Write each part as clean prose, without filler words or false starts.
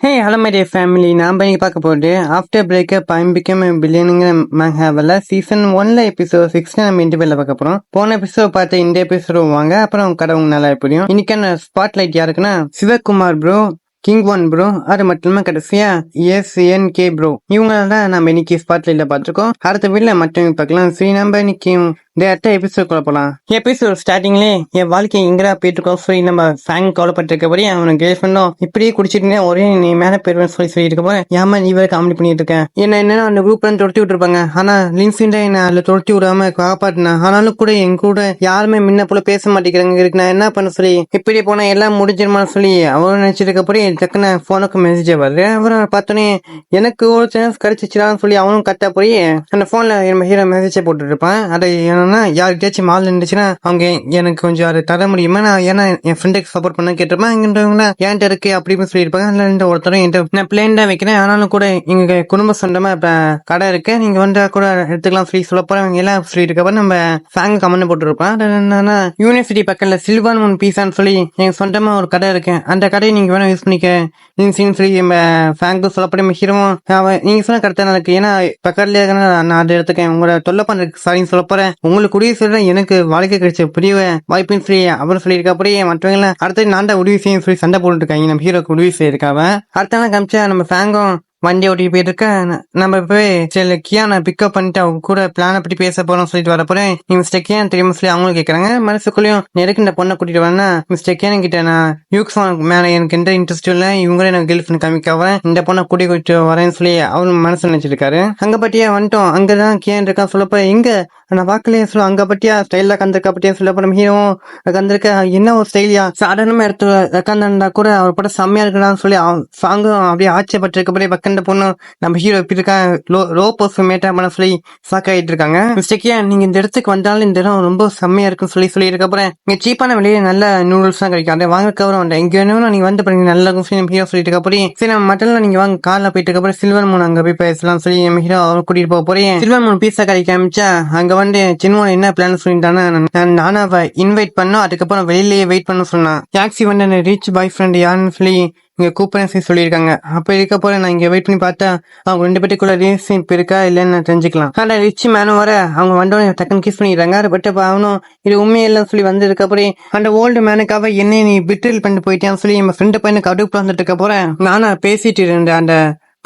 Hey, hello my dear family. நான் பண்ணி பார்க்க போறது ஆஃப்டர் பிரேக்கப் ஐ பிகம் பில்லியனுங்கிற மங்காவில் சீசன் 1ல எபிசோட் 6 நம்ம இன்டர்வியூல பார்க்க போறோம். போன எபிசோட் பார்த்து இந்த எபிசோட் வாங்க, அப்புறம் கடை உங்களுக்கு நல்லா புரியும். இன்னைக்கான ஸ்பாட்லைட் யாருக்குன்னா Sivakumar bro, king one bro, அது மட்டும் இல்லாம கடைசியா SNK ப்ரோ, இவங்க தான் நம்ம இன்னைக்கு ஸ்பாட்லைட்ல பார்த்துருக்கோம். அடுத்த வீட்டுல மற்றவங்க பார்க்கலாம். சரி, நம்ம இன்னைக்கு டேரக்டா எபிசோட் போலாம். எபிசோட் ஸ்டார்டிங்லே என் வாழ்க்கை எங்கடா போயிட்டு இருக்கோம் சொல்லி நம்ம ஃபேங் கவலைப்பட்டிருக்கபடி அவனுக்கு கேர்ள் ஃப்ரெண்டும் இப்படியே குடிச்சிட்டு ஒரே நீ மேல போயிருவேன் சொல்லிட்டு போறேன். ஏமா நீ வேற காமெடி பண்ணிட்டு இருக்கேன், என்ன அந்த குரூப் துரத்தி விட்டுருப்பாங்க. ஆனா லின்சிண்டா என்ன அதுல துரத்தி விடாம காப்பாட்டினா, ஆனாலும் கூட என் கூட யாருமே முன்ன போல பேச மாட்டேங்கிறாங்க. இருக்கு நான் என்ன பண்ண சொல்லி இப்படி போனா எல்லாம் முடிஞ்சிருமான்னு சொல்லி அவரும் நினைச்சிருக்கப்படி டக்குன்னு போனுக்கு மெசேஜ் வருது. அவரை பார்த்தோன்னே எனக்கு ஒரு சான்ஸ் கிடைச்சிச்சுடான்னு சொல்லி அவனும் கரெக்டா போய் அந்த போன்ல ஹீரோ மெசேஜ் போட்டுட்டு இருப்பான். அதை யாருக்கிட்டாச்சும் மால் இருந்துச்சுன்னா அவங்க எனக்கு கொஞ்சம் அதை தர முடியுமா, நான் ஏன்னா என் ஃப்ரெண்டுக்கு சப்போர்ட் பண்ண கேட்டிருப்பேன். இங்கன்றவங்கள என்கிட்ட இருக்கு அப்படின்னு சொல்லியிருப்பாங்க. அதுல ஒருத்தரும் நான் பிளேன் தான் வைக்கிறேன், ஆனாலும் கூட எங்க குடும்ப சொந்தமா இப்ப கடை இருக்கு, நீங்க வந்தா கூட எடுத்துக்கலாம் ஃப்ரீ சொல்ல போறவங்க எல்லாம் ஃப்ரீ இருக்கப்ப நம்ம ஃபேங்க கமெண்ட் போட்டுருப்பேன். என்னன்னா யூனிவர்சிட்டி பக்கத்துல சில்வான் ஒன் பீஸான்னு சொல்லி எங்க சொந்தமா ஒரு கடை இருக்கு, அந்த கடையை நீங்க வேணா யூஸ் பண்ணிக்க சொல்லி ஃபேங்கு சொல்லப்பட மிகவும் நீங்க சொன்ன கரெக்டா இருக்கு. ஏன்னா பக்கத்துல நான் அதை எடுத்துக்கேன், உங்களோட தொல்லை பண்றதுக்கு சாரின்னு சொல்ல போறேன். உங்களுக்கு உதவி சொல்றேன், எனக்கு வாழ்க்கை கிடைச்ச பெரிய வாய்ப்புன்னு சொல்லி அவர் சொல்லியிருக்கா. அப்படியே மற்றவங்க அடுத்து நான் தான் உதவி செய்யும் சொல்லி சண்டை போட்டு இருக்காங்க. நம்ம ஹீரோக்கு உதவி செய்யிருக்காவ. அடுத்த நாள் காமிச்சா நம்ம ஃபேங்கும் வண்டி ஓட்டிட்டு போயிட்டு இருக்க, நம்ம போய் சில கியானை பிக்கப் பண்ணிட்டு அவங்க கூட பிளானை பத்தி பேச போறோம் சொல்லிட்டு வர போறேன். நீ மிஸ்டர் கியான் தெரியுமா சொல்லி அவங்களும் கேட்கறாங்க. மனசுக்குள்ளயும் நெருக்கு இந்த பொண்ணை கூட்டிட்டு வரேன்னா மிஸ்டர் கியான் கிட்ட நான் யூக்ஸான் மேல எனக்கு எந்த இன்ட்ரெஸ்டும் இல்லை, இவங்களே எனக்கு கேர்ள் ஃப்ரெண்ட் காமிக்க இந்த பொண்ணை கூட்டிட்டு வரேன்னு சொல்லி அவரு மனசு நினைச்சிருக்காரு. அங்க பட்டியா வந்துட்டோம், அங்கதான் கியான் இருக்கான் சொல்லப்ப எங்க நான் பாக்கலையே சொல்ல, அங்க பட்டியா ஸ்டைல கந்திருக்கா பட்டியா சொல்ல போற ஹீரோவும் கந்திருக்க என்ன ஒரு ஸ்டைலியா சாதாரணமா எடுத்து உட்காந்துருந்தா கூட அவர் படம் செம்மையா இருக்கலாம்னு சொல்லி சாங்கும் அப்படியே ஆச்சரியப்பட்டிருக்கப்படியே பக்கந்த பொண்ணு நம்ம ஹீரோ இப்படி இருக்கா லோ போஸ்ட் மேட்டா பண்ண சொல்லி சாக் ஆகிட்டு இருக்காங்க. மிஸ்டேக்கியா நீங்க இந்த இடத்துக்கு வந்தாலும் இந்த இடம் ரொம்ப செம்மையா இருக்குன்னு சொல்லி இருக்கப்பறேன் இங்க சீப்பான விலையில நல்ல நூடுல்ஸ் தான் கிடைக்கும், அதை வாங்க கவரம் வந்தேன், எங்க வேணும் நீங்க வந்து பாருங்க நல்லா இருக்கும் சொல்லி நம்ம ஹீரோ சொல்லிட்டு இருக்கப்படி சரி நம்ம மட்டும் நீங்க வாங்க கார்ல போயிட்டு இருக்கப்பறம் சில்வர் மூணு அங்க போய் பேசலாம் சொல்லி நம்ம ஹீரோ அவர் கூட்டிட்டு போக போறேன். சில்வர் மூணு பீஸா கடைக்கு காமிச்சா அங்க வந்து சின்ன என்ன பிளான் சொல்லிட்டானா நானும் அவ இன்வைட் பண்ணோம், அதுக்கப்புறம் வெளியிலேயே வெயிட் பண்ண சொன்னான். டாக்ஸி வந்து ரிச் பாய் ஃப்ரெண்ட் யாருன்னு சொல்லி இங்க கூப்பிடுறேன் சொல்லியிருக்காங்க. அப்ப இருக்க போற நான் இங்க வெயிட் பண்ணி பார்த்தா அவங்க ரெண்டு பேருக்குள்ள ரிலேஷன்ஷிப் இருக்கா இல்லன்னு நான் தெரிஞ்சுக்கலாம். ஆனா ரிச் மேனும் வர அவங்க வந்தோடனே டக்குன்னு கிஸ் பண்ணிடுறாங்க. பட் அவனும் இது உண்மையெல்லாம் சொல்லி வந்ததுக்கு அப்புறம் அந்த ஓல்டு மேனுக்காக என்ன நீ பிட்ரில் பண்ணிட்டு போயிட்டேன்னு சொல்லி என் ஃப்ரெண்டு பையனுக்கு அடுப்பு வந்துட்டு இருக்க போறேன். நானா பேசிட்டு இருந்தேன் அந்த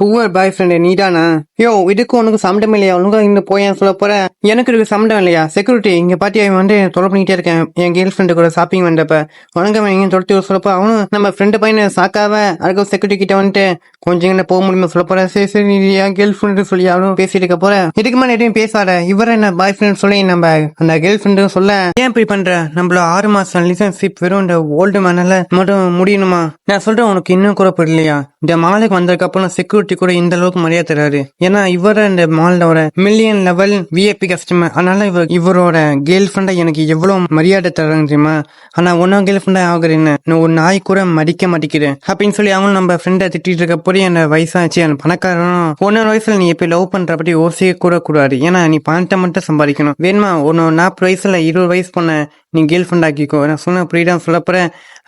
புவர் பாய் ஃப்ரெண்ட் நீதானா, யோ இதுக்கு உனக்கு சம்மந்தம் இல்லையா, ஒழுங்கா இங்க போயேன்னு சொல்ல போற. எனக்கு இதுக்கு சம்மந்தம் இல்லையா, செக்யூரிட்டி இங்க பாத்தியா வந்து தொலை பண்ணிட்டே இருக்கேன் என் கேர்ள் ஃப்ரெண்டு கூட ஷாப்பிங் வந்தப்ப உனக்கு இங்க தொலைச்சி சொல்லப்போ அவனும் நம்ம ஃப்ரெண்டு பையனை சாக்காவ அதுக்கு செக்யூரிட்டி கிட்ட வந்துட்டு கொஞ்சம் போக முடியுமா சொல்ல போற. சரி சரி என் கேர்ள் ஃப்ரெண்டு சொல்லி அவனும் பேசிட்டு இருக்க போற. இதுக்கு மேலே எதையும் பேசாத, இவர என்ன பாய் ஃப்ரெண்ட் சொல்லி நம்ம அந்த கேர்ள் ஃப்ரெண்டு சொல்ல ஏன் இப்படி பண்ற, நம்மள 6 மாசம் ரிலேஷன்ஷிப் வெறும் இந்த ஓல்டு மேனால மட்டும் முடியணுமா, நான் சொல்றேன் உனக்கு இன்னும் கூட புரியலையா, இந்த மாலுக்கு வந்ததுக்கு அப்புறம் செக்யூரிட்டி கூட இந்த அளவுக்கு மரியாதை தராரு, ஏன்னா இவர இந்த மாலோட மில்லியன் லெவல் VIP கஸ்டமர், அதனால இவரோட கேர்ள் ஃப்ரெண்டை எனக்கு எவ்வளவு மரியாதை தராங்க தெரியுமா, ஆனா ஒன்னா கேர்ள் ஃப்ரெண்டா ஆகுறேன்னு நான் ஒரு நாய் கூட மதிக்க மாட்டேங்கிறேன் அப்படின்னு சொல்லி அவங்களும் நம்ம ஃப்ரெண்டை திட்டிட்டு இருக்க போய் அந்த வயசாச்சு அந்த பணக்காரனும் 1 வயசுல நீ எப்ப லவ் பண்ற பத்தி யோசிக்க கூட கூடாது, ஏன்னா நீ பணத்தை மட்டும் சம்பாதிக்கணும், வேணுமா 40 வயசுல 20 வயசு பண்ண நீ கேர்ள் ஃப்ரெண்ட் ஆக்கிக்கோ, நான் சொன்ன புரியுதான் சொல்லப்போற.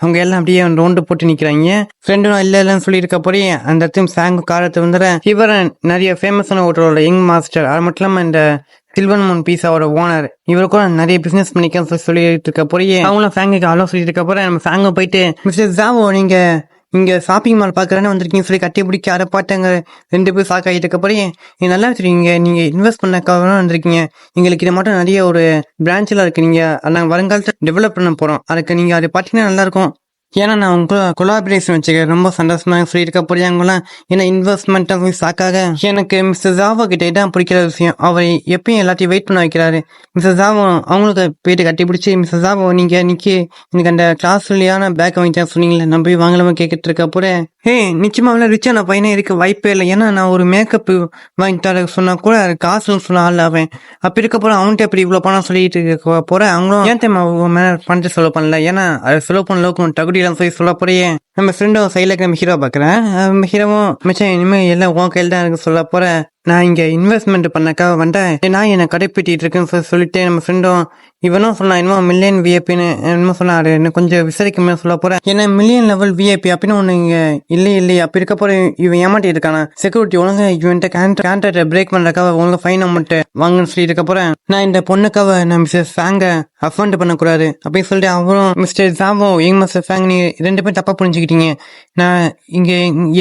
அவங்க எல்லாம் அப்படியே ரவுண்டு போட்டு நிக்கிறாங்க. ஃப்ரெண்டும் இல்லன்னு சொல்லி இருக்க போய் அந்த இடத்தையும் சாங்கு காலத்தை வந்துற இவர நிறைய ஃபேமஸான ஹோட்டலோட யங் மாஸ்டர், அது மட்டும் இல்லாம இந்த சில்வன் மூன் பீஸாவோட ஓனர், இவரு கூட நிறைய பிசினஸ் பண்ணிக்க சொல்லிட்டு இருக்க போய் அவங்களும் ஃபேங்குக்கு அலோ சொல்லிட்டு இருக்க போற. நம்ம ஃபேங்க போயிட்டு மிஸ்டர் ஜாவோ நீங்க இங்க ஷாப்பிங் மால் பாக்குறேன்னு வந்திருக்கீங்க சொல்லி கட்டி பிடிக்க அதை பாட்டாங்க 2 பேர் ஷாக் ஆகிட்டு இருக்க போய் நீங்க நல்லா வச்சிருக்கீங்க, நீங்க இன்வெஸ்ட் பண்ணக்காக வந்திருக்கீங்க, எங்களுக்கு இது மட்டும் நிறைய ஒரு பிரான்ச்ல இருக்கு, நீங்க நாங்க வருங்காலத்தை டெவலப் பண்ண போறோம், அதுக்கு நீங்க அதை பாத்தீங்கன்னா நல்லா இருக்கும், ஏன்னா நான் உங்க கொலாபரேஷன் வச்சுக்க ரொம்ப சந்தோஷமா சொல்லியிருக்க போறியாங்களாம். ஏன்னா இன்வெஸ்ட்மெண்ட் சாக்காக எனக்கு மிஸ்டர் ஜாவோ கிட்ட இதான் பிடிக்கிற விஷயம், அவர் எப்பயும் எல்லாத்தையும் வெயிட் பண்ண வைக்கிறாரு. மிஸ்டர் ஜாவோ அவங்களுக்கு போயிட்டு கட்டி பிடிச்சி மிஸ்டர் ஜாவோ நீங்க இன்னைக்கு எனக்கு அந்த கிளாஸ்லியான பேக் வாங்கிட்டா சொன்னீங்களே நம்ம போய் வாங்கலாம கேட்டுட்டு இருக்க போற. நிச்சயமா ரிச்சான பையனே இருக்க வாய்ப்பே இல்லை, ஏன்னா நான் ஒரு மேக்கப் வாங்கி தர சொன்னா கூட காசுன்னு சொன்ன ஆள் அவன், அப்படி இருக்க போற அவன்கிட்ட எப்படி இவ்வளவு பணம் சொல்லிட்டு இருக்க போற. அவங்களும் ஏன் தேமா மேல பணத்தை செலவு பண்ணல, ஏன்னா அதை செலவு பண்ண அளவுக்கு தகுதி சொல்லி சொல்ல போறியே. நம்ம ஃப்ரெண்டும் சைடில் நம்ம ஹீரோ பார்க்குறேன். நம்ம ஹீரோவும் மச்சான் இனிமேல் எல்லாம் உன் கையில் தான் இருக்கு சொல்ல போற. நான் இங்கே இன்வெஸ்ட்மெண்ட் பண்ணக்காக வந்துட்டேன். நான் என்னை கடைப்பிட்டிட்டு இருக்கேன்னு சொல்லிட்டு நம்ம ஃப்ரெண்டும் இவனும் சொன்னான் என்னமோ மில்லியன் விஐபின்னு என்னமோ சொன்னாரு. இன்னும் கொஞ்சம் விசாரிக்க சொல்ல போறேன். ஏன்னா மில்லியன் லெவல் விஐபி அப்படின்னு ஒன்று இங்கே இல்லையே அப்படி இருக்க போற இவன் ஏமாட்டிட்டு இருக்கானா. செக்யூரிட்டி ஒழுங்கு இவன்ட்ட கான்ட்ராக்டை பிரேக் பண்றக்காக ஒழுங்கு ஃபைன் அமௌண்ட் வாங்கன்னு சொல்லி இருக்க போறேன். நான் இந்த பொண்ணுக்காக நான் மிஸ்டர் ஃபேங்க அஃபண்ட் பண்ணக்கூடாது அப்படின்னு சொல்லிட்டு அவரும் மிஸ்டர் ஜாவோ எங்க மிஸ்டர் ஃபேங் நீ 2 பேரும் தப்பா புரிஞ்சுக்கிட்டீங்க. நான் இங்க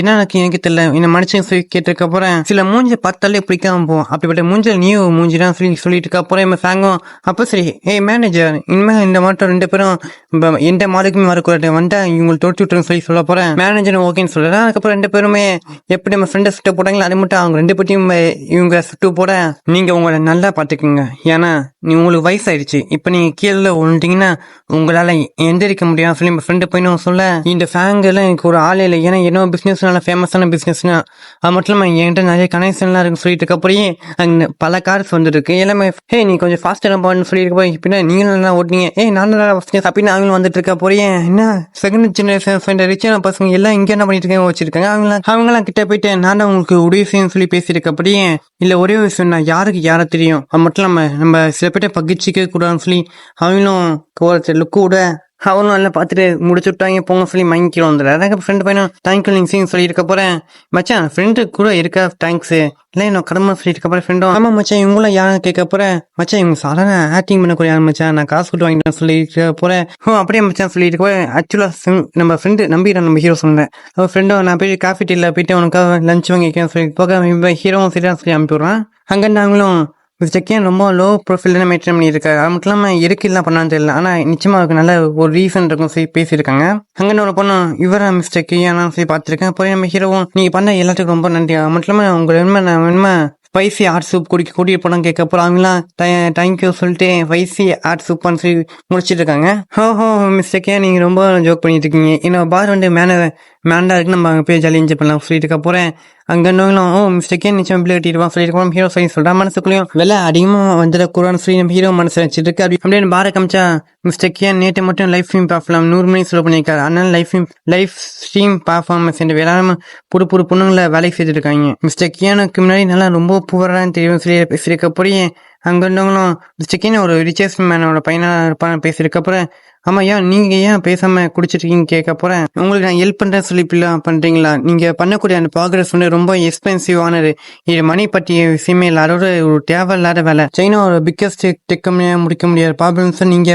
என்ன எனக்கு தெரியல என்ன மனுஷன் சொல்லி கேட்டிருக்க போறேன். சில மூஞ்சி பார்த்தாலே பிடிக்காம போவோம். அப்படிப்பட்ட மூஞ்சல் நீ மூஞ்சிதான் சொல்லிட்டு இருக்க போறேன். நம்ம ஃபேங்கும் அப்போ சரி மேனேஜர் இனிமே இந்த மட்டும் 2 பேரும் எந்த மாலுக்குமே வரக்கூடாது வந்துட்டா இவங்களை தொட்டு விட்டுருன்னு சொல்ல போறேன். மேனேஜர் ஓகேன்னு சொல்றேன். அதுக்கப்புறம் 2 பேருமே எப்படி நம்ம ஃப்ரெண்டை சுட்ட போட்டாங்களோ அது மட்டும் அவங்க 2 பேர்ட்டையும் இவங்க சுட்டு போட நீங்க உங்களை நல்லா பாத்துக்குங்க. ஏன்னா உங்களுக்கு வயசாயிடுச்சு. இப்ப நீங்க கீழே விழுந்தீங்கன்னா உங்களால எந்திரிக்க முடியாது சொல்லி நம்ம ஃப்ரெண்டு போய் சொல்ல இந்த ஃபேங் எல்லாம் எனக்கு ஒரு ஆளே இல்லை. ஏன்னா என்ன பிசினஸ் நல்லா ஃபேமஸான பிசினஸ்னா அது மட்டும் இல்லாம என்கிட்ட நிறைய கனெக்ஷன்லாம் இருக்கு சொல்லிட்டு இருக்கப்பயே அங்க பல கார்ஸ் வந்துருக்கு எல்லாமே. நீ கொஞ்சம் ஃபாஸ்டா போன்னு சொல்லிட்டு போய் இப்ப நீங்களும் நல்லா ஓட்டினீங்க நான் நல்லா அப்படின்னு அவங்களும் வந்துட்டு இருக்க போறீங்க. என்ன செகண்ட் ஜெனரேஷன் ரிச்சான பசங்க எல்லாம் இங்க என்ன பண்ணிட்டு இருக்காங்க வச்சிருக்காங்க. அவங்களாம் கிட்ட போயிட்டு நான் தான் உங்களுக்கு உதவி செய்யணும்னு சொல்லி பேசியிருக்கப்படியே இல்ல ஒரே விஷயம் நான் யாருக்கு யாரை தெரியும் அது மட்டும் இல்லாம நம்ம சில பேர்ட்ட பகிர்ச்சிக்க கூடாதுன்னு சொல்லி அவங்களும் லுக்கு விட அவனும் நல்லா பார்த்துட்டு முடிச்சு விட்டாங்க போங்க சொல்லி மயங்கிக்கிறோம் வந்துடுற. அதான் ஃப்ரெண்டு பையனும் தேங்க்யூ லிங்ஸின்னு சொல்லி இருக்க போறேன். மச்சான் ஃப்ரெண்டு கூட இருக்கா தேங்க்ஸ் இல்லை என்ன கடமை சொல்லிட்டு இருக்க போறேன். ஃப்ரெண்டும் ஆமா மச்சான் இவங்களும் யாரும் கேட்க போறேன். மச்சான் இவங்க சாதாரண ஆக்டிங் பண்ணக்கூடிய யாரும் மச்சான் நான் காசு கொடுத்து வாங்கிட்டு சொல்லி போறேன். அப்படியே மச்சான் சொல்லிட்டு போய் ஆக்சுவலா நம்ம ஃப்ரெண்டு நம்பி நம்ம ஹீரோ சொன்னேன். அவன் ஃப்ரெண்டும் நான் போய் காஃபி டீல போயிட்டு உனக்காக லஞ்ச் வாங்கிக்கேன்னு சொல்லி போக ஹீரோவும் சரியா சொல்லி அனுப்பி விடுறான். அங்கே நாங்களும் மிஸ்டேக்கேன் ரொம்ப லோ ப்ரொஃபைல் தான் மெயின்டைன் பண்ணியிருக்காரு. அது மட்டும் இல்லாமல் இருக்குலாம் பண்ணான்னு தெரியல. ஆனால் நிச்சயமாக அதுக்கு நல்ல ஒரு ரீசன் இருக்கும் சொல்லி பேசியிருக்காங்க. அங்கே ஒரு பொண்ணு இவரா மிஸ்டேக் ஏன்னு சொல்லி பார்த்துருக்கேன். அப்போ நம்ம ஹீரோவும் நீங்கள் பண்ண எல்லாத்துக்கும் ரொம்ப நன்றி. அது மட்டும் இல்லாமல் உங்களை வேணுமா ஸ்பைசி ஆர்ட் சூப் கூட்டிட்டு போனோம் கேட்க போகிறோம். அவங்களாம் தேங்க்யூ சொல்லிட்டு ஸ்பைசி ஆர்ட் சூப்பான்னு சொல்லி முடிச்சிட்டு இருக்காங்க. ஹோ மிஸ்டேக்கே நீங்கள் ரொம்ப ஜோக் பண்ணிட்டு இருக்கீங்க. என்னோட பார் வந்து மேண்டா இருக்கு நம்ம அங்கே போய் ஜாலி என்ஜாய் பண்ணலாம் சொல்லிட்டு இருக்க போகிறேன். அங்கே இருந்தவங்களும் மிஸ்டேக்கே நிச்சயம் பிள்ளை கட்டிடுவான் சொல்லிட்டு ஹீரோ சொல்லி சொல்கிறான். மனசுக்குள்ளேயும் விலை அதிகமாக வந்துடக்கூடாதுன்னு சொல்லி நம்ம ஹீரோ மனசு வச்சுட்டு இருக்கு. அப்படின்னு பார காமிச்சா மிஸ்டேக்கே நேற்று மட்டும் லைஃப் ஸ்ட்ரீம் பார்க்கலாம் 100 மணி சொல்ல பண்ணியிருக்காரு. அதனால லைஃப் ஸ்ட்ரீம் பர்ஃபார்மன்ஸ் என்று வேளாண் புது பொண்ணுங்களை வேலைக்கு செய்துட்டு இருக்காங்க. மிஸ்டேக்கியானுக்கு முன்னாடி நல்லா ரொம்ப புவரான்னு தெரியும் சொல்லி பேசியிருக்கப்படியே அங்கே இருந்தவங்களும் மிஸ்டேக்கின்னு ஒரு ரிச்சஸ்ட் மேனோட பையனாக இருப்பான்னு பேசியிருக்கப்புறம் ஆமா நீங்க ஏன் பேசாம குடிச்சிருக்கீங்க கேட்க போறேன். உங்களுக்கு நான் ஹெல்ப் பண்றேன் சொல்லி பண்றீங்களா. நீங்க பண்ணக்கூடிய அந்த ப்ராக்ரஸ் வந்து ரொம்ப எக்ஸ்பென்சிவானது. இது மணி பற்றிய விஷயமே இல்லை. அதோட ஒரு தேவையில்லாத வேலை. சைனா ஒரு பிக்கஸ்ட் டெக் கம்பெனியா முடிக்க முடியாத ப்ராப்ளம்ஸ் நீங்க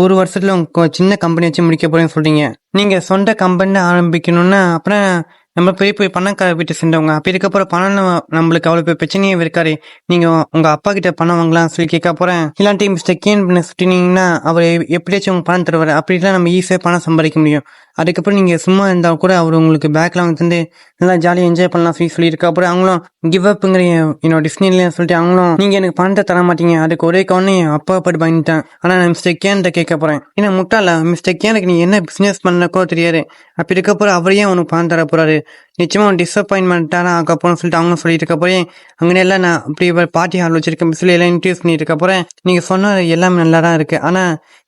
1 வருஷத்துல உங்க சின்ன கம்பெனி வச்சு முடிக்க போறேன்னு சொல்றீங்க. நீங்க சொந்த கம்பெனி ஆரம்பிக்கணும்னா அப்புறம் நம்ம பெரிய பணக்கார வீட்டை சேர்ந்தவங்க அப்படி இருக்கப்போ பணம் நம்மளுக்கு அவ்வளவு பிரச்சனையே இருக்காரு. நீங்க உங்க அப்பா கிட்ட பணம் வாங்கலாம் சொல்லி கேட்க போறேன். இல்லாட்டி மிஸ்டர் கேன் பண்ண சுட்டினீங்கன்னா அவர் எப்படியாச்சும் உங்க பணம் தருவாரு. அப்படிலாம் நம்ம ஈஸியா பணம் சம்பாதிக்க முடியும். அதுக்கப்புறம் நீங்க சும்மா இருந்தா கூட அவர் உங்களுக்கு பேக்ல வாங்கி தந்து நல்லா ஜாலியாக என்ஜாய் பண்ணலாம் சொல்லியிருக்க. அப்புறம் அவங்களும் கிவ் அப்புங்கிற என்னோட டிஸ்னில சொல்லிட்டு அவங்களும் நீங்க எனக்கு பணத்தை தர மாட்டீங்க அதுக்கு ஒரே கவனம் என் அப்பா பட்டு பண்ணிட்டேன். ஆனா நான் மிஸ்டர் கேன்ட்ட கேட்க போறேன். ஏன்னா முட்டாள மிஸ்டர் கேனுக்கு நீ என்ன பிசினஸ் பண்ணக்கோ தெரியாது. அப்படி இருக்கப்போ அவரையே உனக்கு பணம் தர போறாரு. நிச்சயமா டிசப்பாயின்மெண்ட்டான ஆக்கப்போன்னு சொல்லிட்டு அவங்க சொல்லிட்டு இருக்க போறேன். அங்கே எல்லாம் நான் அப்படி பார்ட்டி ஹால் வச்சிருக்கேன் சொல்லி எல்லாம் இன்ட்ரடியூஸ் பண்ணிட்டு இருக்க போறேன். நீங்க சொன்ன எல்லாமே நல்லா தான் இருக்கு. ஆனா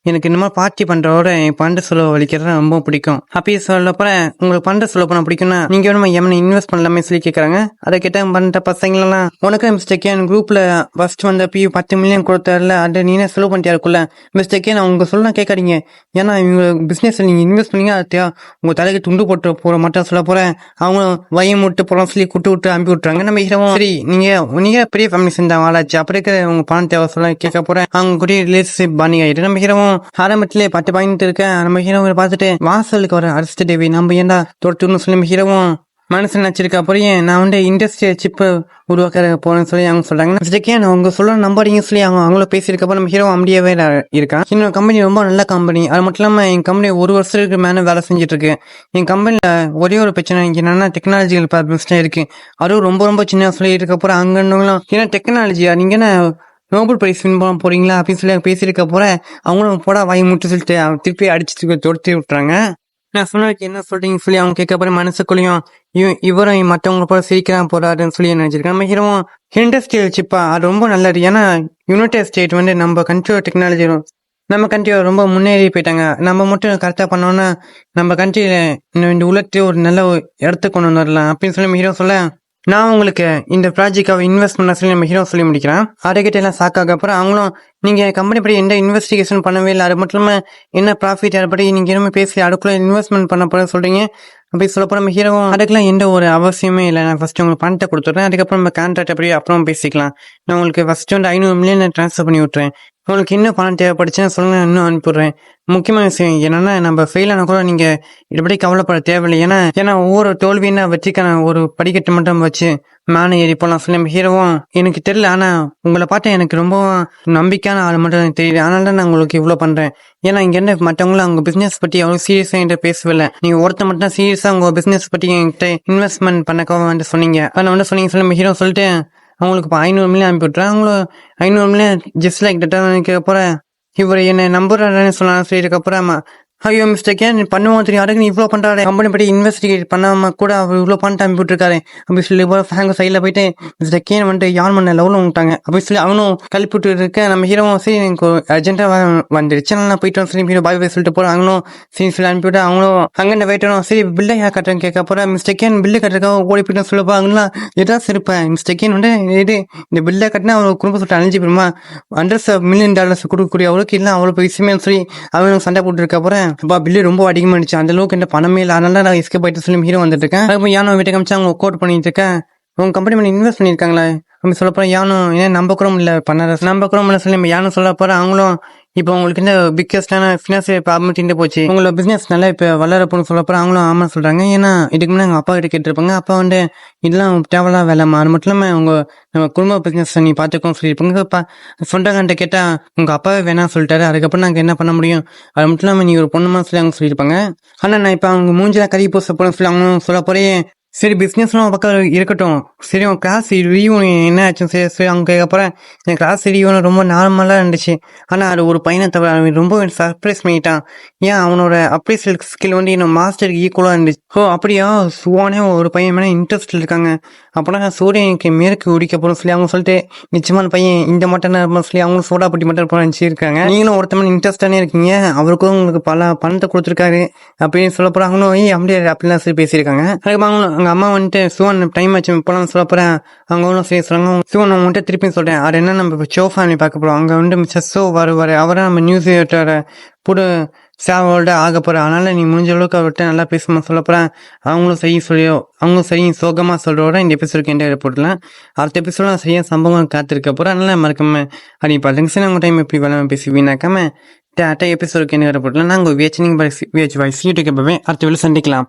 எனக்கு இந்த மாதிரி பார்ட்டி பண்றதோட என் பண்ட செலவு வலிக்கிறது ரொம்ப பிடிக்கும். அப்படி சொல்ல போறேன். உங்களுக்கு பண்ட செலவு பண்ண பிடிக்கும்னா நீங்க வேணுமா எம்மனை இன்வெஸ்ட் பண்ணலாமே சொல்லி கேட்கறாங்க. அதை கேட்ட பண்ற பசங்களெல்லாம் உனக்கு மிஸ்டேக்கே குரூப்ல ஃபர்ஸ்ட் வந்த 10 மில்லியன் கொடுத்தாருல அதை நீனே செலவு பண்ணிட்டா இருக்குல்ல மிஸ்டேக்கே நான் உங்க சொல்ல கேட்காதீங்க. ஏன்னா இவங்க பிசினஸ் நீங்க இன்வெஸ்ட் பண்ணீங்க அது உங்க தலைக்கு துண்டு போட்டு போற மட்டும் சொல்ல போறேன். அவங்க வயம் விட்டு போறோம் சொல்லி விட்டு அனுப்பி விட்டுறாங்க. நம்ம ஹீரோவும் சரி நீங்க பெரிய ஃபேமிலி சேர்ந்த ஆளாச்சு அப்படி இருக்க உங்க பணம் தேவை சொல்ல கேட்க போறேன். அவங்க கூட ரிலேஷன்ஷிப் பாண்டிங் ஆயிட்டு நம்ம ஹீரோவும் ஆரம்பத்திலே 10 பாயிண்ட் இருக்கேன். நம்ம ஹீரோவை பார்த்துட்டு வாசலுக்கு வர அரசு தேவி நம்ம ஏன்டா தொடுத்துன்னு சொல்லி நம்ம ஹீரோவும் மனசு நினைச்சிருக்க அப்புறம் நான் வந்து இண்டஸ்ட்ரியல் சிப்பு உருவாக்க போறேன்னு சொல்லி அவங்க சொல்றாங்க. அவங்க சொல்ல நம்பாதீங்க சொல்லி அவங்களும் பேசியிருக்கப்போ நம்ம ஹீரோ அம்பியாவே இருக்கான். இன்னொரு கம்பெனி ரொம்ப நல்ல கம்பெனி. அது மட்டும் இல்லாம என் கம்பெனி 1 வருஷத்துக்கு மேல வேலை செஞ்சுட்டு இருக்கு. என் கம்பெனில ஒரே ஒரு பிரச்சனை என்னன்னா டெக்னாலஜிக்கல் ப்ராப்ளம்ஸ் இருக்கு. அதுவும் ரொம்ப சின்ன சொல்லி இருக்கப்போ அங்க இருந்தவங்களும் ஏன்னா டெக்னாலஜியா நீங்க என்ன நோபல் பிரைஸ் வின் பண்ண போறீங்களா அப்படின்னு சொல்லி பேசியிருக்க போற அவங்களும் போட வாங்கி முட்டு சொல்லிட்டு திருப்பி அடிச்சு தொடுத்து விட்டுறாங்க. நான் சொன்னதுக்கு என்ன சொல்றீங்கன்னு சொல்லி அவங்க கேட்க போற மனசுக்குள்ளேயும் இவரும் மற்றவங்களை போல சிரிக்கிறான் போறாருன்னு சொல்லி நினைச்சிருக்கேன். நம்ம ஹீரோவும் இண்டஸ்ட்ரியல் சிப்பா அது ரொம்ப நல்லது. ஏன்னா யுனைடெட் ஸ்டேட் வந்து நம்ம கண்ட்ரோல் டெக்னாலஜி நம்ம கண்ட்ரி ரொம்ப முன்னேறி போயிட்டாங்க. நம்ம மட்டும் கரெக்டா பண்ணோம்னா, நம்ம கண்ட்ரியில இந்த உலகத்தையே ஒரு நல்ல ஒரு இடத்துக்கு கொண்டு வந்துரலாம் அப்படின்னு சொல்லி நம்ம ஹீரோ சொல்ல, நான் உங்களுக்கு இந்த ப்ராஜெக்டாக இன்வெஸ்ட் பண்ண சொல்லி நம்ம ஹீரோ சொல்லி முடிக்கிறேன். அடைக்கிட்ட எல்லாம் ஷாக்காக அப்புறம் அவங்களும் நீங்கள் கம்பெனி படி எந்த இன்வெஸ்டிகேஷன் பண்ணவே இல்லை, அது மட்டும் இல்லாமல் என்ன ப்ராஃபிட் அதை படி நீங்கள் எதுவுமே பேசி அதுக்குள்ளே இன்வெஸ்ட்மெண்ட் பண்ண போகிற சொல்கிறீங்க அப்படி சொல்லப்போ நம்ம ஹீரோவும் அதுக்கெல்லாம் எந்த ஒரு அவசியமே இல்லை, நான் ஃபஸ்ட்டு உங்களுக்கு பணத்தை கொடுத்துட்றேன், அதுக்கப்புறம் நம்ம கான்ட்ராக்ட் அப்படி அப்புறம் பேசிக்கலாம், நான் உங்களுக்கு ஃபஸ்ட்டு வந்து 500 மில்லியன் ட்ரான்ஸ்ஃபர் பண்ணி விட்டுறேன், உங்களுக்கு இன்னும் பணம் தேவைப்படுச்சுன்னா சொல்லுங்க, இன்னும் அனுப்பிடுறேன். முக்கியமான விஷயம் என்னன்னா நம்ம ஃபெயில் ஆனால் கூட நீங்கள் இப்படி கவலைப்பட தேவையில்லை, ஏன்னா ஒவ்வொரு தோல்வின்னா வெற்றிக்கான ஒரு படிக்கட்டு மட்டும் வச்சு மேலே ஏறி போகலாம் சொல்லி நம்ம ஹீரோவும் எனக்கு தெரியல, ஆனால் உங்களை பார்த்தா எனக்கு ரொம்ப நம்பிக்கையான ஆள் மட்டும் எனக்கு தெரியுது, அதனால தான் நான் உங்களுக்கு இவ்வளோ பண்ணுறேன். ஏன்னா இங்கே என்ன மற்றவங்களும் அவங்க பிஸ்னஸ் பற்றி அவ்வளோ சீரியஸாக என்கிட்ட பேசவில்லை, நீங்கள் ஒருத்தர் மட்டும் தான் சீரியஸாக உங்கள் பிஸ்னஸ் பற்றி என்கிட்ட இன்வெஸ்ட்மெண்ட் பண்ணக்கோ வந்து சொன்னீங்க, ஆனால் வந்து சொன்னீங்க சொல்லி நம்ம ஹீரோ சொல்லிட்டு அவங்களுக்கு இப்போ 500 மில்லியன் அனுப்பி விட்றேன். அவங்களும் 500 மில்லியன் ஜஸ்ட் லைக் தட்டாக போகிறேன். இவர் என்னை நம்புறாருன்னு சொல்லலாம். சரிக்கப்புறம் ஐயோ மிஸ்டேக் ஏன் பண்ணுவோம் தெரியும், அதுக்கு நீ இவ்வளோ பண்ணுறாரு, கம்பெனி படி இன்வெஸ்டிகேட் பண்ணாமல் கூட அவர் இவ்வளோ பண்ணிட்டு அனுப்பிவிட்டுருக்காரு அப்படி சொல்லி ஃபேங்க சைடில் போயிட்டு மிஸ்டர் கேன் வந்துட்டு யார் பண்ண லெவலில் விட்டாங்க அப்படி சொல்லி அவனும் கழிப்பிட்டு இருக்க நம்ம ஹீரோவும் சரி எனக்கு அர்ஜென்ட்டாக வந்துடுச்சு நான் போயிட்டு சரி ஹீரோ பாய் பாய் சொல்லிட்டு போகிறோம். அவங்களும் சரி சொல்லி அனுப்பிவிட்டு அவங்களும் அங்கே வெயிட்டணும். சரி பில்லை யார் கட்டுறேன்னு கேட்க போகிறேன். மிஸ்டர் கேன் பில்லு கட்டுறதுக்காக ஓடி போயிட்டு சொல்லப்போ அவங்களாம் எதாவது இருப்பேன். மிஸ்டர் கேன் வந்து இது இந்த பில்லை கட்டினா அவர் குடும்ப சொல்லிட்டு அழிஞ்சு போயிருமா, $100 மில்லியன் கொடுக்கக்கூடிய அவளுக்கு இல்லை அவ்வளோ விஷயமே சொல்லி அவனுக்கு சண்டை போட்டுருக்க போகிறேன். அப்பா பில்லு ரொம்ப அதிகமாகிடுச்சு, அந்த அளவுக்கு என்ன பணமே இல்லை, அதனால நான் எஸ்கேப் ஆகிட்டு சொல்லி ஹீரோ வந்துட்டு இருக்கேன். அதுக்கு யானோ வீட்டை காமிச்சு அவங்க கோட் பண்ணிட்டு இருக்கேன், உங்க கம்பெனி பண்ணி இன்வெஸ்ட் பண்ணியிருக்காங்களே அப்படி சொல்ல போகிறேன். யானும் ஏன் நம்பக்கிறோம் இல்லை பண்ண நம்பக்கிறோம் இல்லை சொல்லி யானும் சொல்ல போகிறேன். அவங்களும் இப்போ உங்களுக்கு இந்த பிக்கஸ்டான ஃபினான்சியல் ப்ராப்ளம் தீர்ந்து போச்சு, உங்களோட பிஸ்னஸ் நல்லா இப்போ வளரப்போன்னு சொல்ல போகிறேன். அவங்களும் ஆமாம் சொல்கிறாங்க. ஏன்னா இதுக்கு முன்னாடி எங்கள் அப்பா கிட்ட கேட்டிருப்பாங்க, அப்பா வந்து இதெல்லாம் தேவையில்லாம் வேலைமா, அது மட்டும் இல்லாமல் அவங்க நம்ம குடும்ப பிஸ்னஸ் நீ பார்த்துக்கோன்னு சொல்லியிருப்பாங்க. சொந்தக்காரன்ட்ட கேட்டால் உங்கள் அப்பாவே வேணாம் சொல்லிட்டாரு, அதுக்கப்புறம் நாங்கள் என்ன பண்ண முடியும், அது மட்டும் இல்லாமல் நீ ஒரு பொண்ணுமா சொல்லி அவங்க சொல்லியிருப்பாங்க. ஆனால் நான் இப்போ அவங்க மூஞ்சிலாம் கறி பூச போகிறேன்னு சொல்லி அவங்க சொல்ல போகிறேன். சரி பிஸ்னஸ்லாம் பக்கம் இருக்கட்டும், சரி உன் கிளாஸ் ரீயூனியன் என்ன ஆச்சுன்னு சரி சரி அவங்க கேட்கப்பறேன். என் கிளாஸ் ரீயூனியன் ரொம்ப நார்மலாக இருந்துச்சு, ஆனால் அது ஒரு பையனை தவிர அவன் ரொம்ப சர்ப்ரைஸ் பண்ணிட்டான். ஏன் அவனோட அப்ரைசல் ஸ்கில் வந்து என்னோட மாஸ்டருக்கு ஈக்குவலாக இருந்துச்சு. ஓ அப்படியா, சுவானே ஒரு பையன் மேலே இன்ட்ரெஸ்ட் இருக்காங்க, அப்போனா சூரியனுக்கு மேற்கு உடிக்க போகிறோம் சொல்லி அவங்க சொல்லிட்டு நிச்சயமான பையன் இந்த மட்டும் இருப்பான்னு சொல்லி அவங்க சோடா பட்டி மட்டும் இருப்பான்னு நினச்சிருக்காங்க. நீங்களும் ஒருத்தமான இன்ட்ரெஸ்டானே இருக்கீங்க, அவருக்கும் உங்களுக்கு பல பணத்தை கொடுத்துருக்காரு அப்படின்னு சொல்ல போகிறாங்களும் அப்படியே அப்படிலாம் சொல்லி பேசியிருக்காங்க. அதுக்கு அவங்களும் அம்மா வந்துட்டு சிவன் டைம் ஆச்சு போலாம் சொல்ல போறேன். அவங்க ஒன்றும் சரி சொல்றாங்க. சிவன் நான் வந்துட்டு திருப்பி சொல்றேன், அது என்ன நம்ம இப்போ ஷோ ஃபேமிலி பார்க்க போறோம், அங்கே வந்து மிஸ்டர் ஷோ வருவார், அவரை நம்ம நியூஸ் புது சேவோட ஆக போற, அதனால நீ முடிஞ்ச அளவுக்கு அவர்கிட்ட நல்லா பேசுமா சொல்ல போறேன். அவங்களும் சரி சோகமா சொல்றோட இந்த எபிசோடுக்கு எந்த ரிப்போர்ட்லாம் அடுத்த எபிசோட சரியா சம்பவம் காத்திருக்க போறேன். அதனால மறக்காம அப்படி பாருங்க உங்க டைம் எப்படி வேலை பேசி வீணாக்காம அடுத்த எபிசோடுக்கு என்ன ரிப்போர்ட்லாம் நாங்கள் வியச்சினிங் அடுத்த வேலை சந்திக்கலாம்.